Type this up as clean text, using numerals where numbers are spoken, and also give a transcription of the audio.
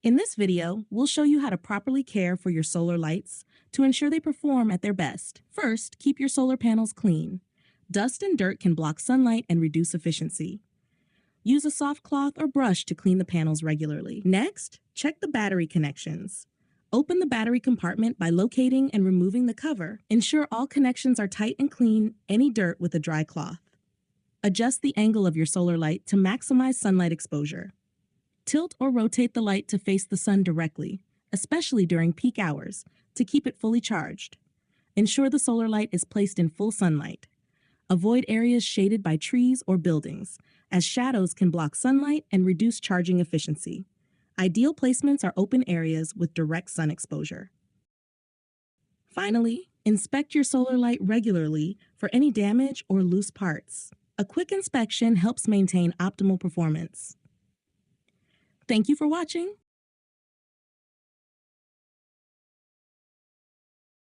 In this video, we'll show you how to properly care for your solar lights to ensure they perform at their best. First, keep your solar panels clean. Dust and dirt can block sunlight and reduce efficiency. Use a soft cloth or brush to clean the panels regularly. Next, check the battery connections. Open the battery compartment by locating and removing the cover. Ensure all connections are tight and clean any dirt with a dry cloth. Adjust the angle of your solar light to maximize sunlight exposure. Tilt or rotate the light to face the sun directly, especially during peak hours, to keep it fully charged. Ensure the solar light is placed in full sunlight. Avoid areas shaded by trees or buildings, as shadows can block sunlight and reduce charging efficiency. Ideal placements are open areas with direct sun exposure. Finally, inspect your solar light regularly for any damage or loose parts. A quick inspection helps maintain optimal performance. Thank you for watching.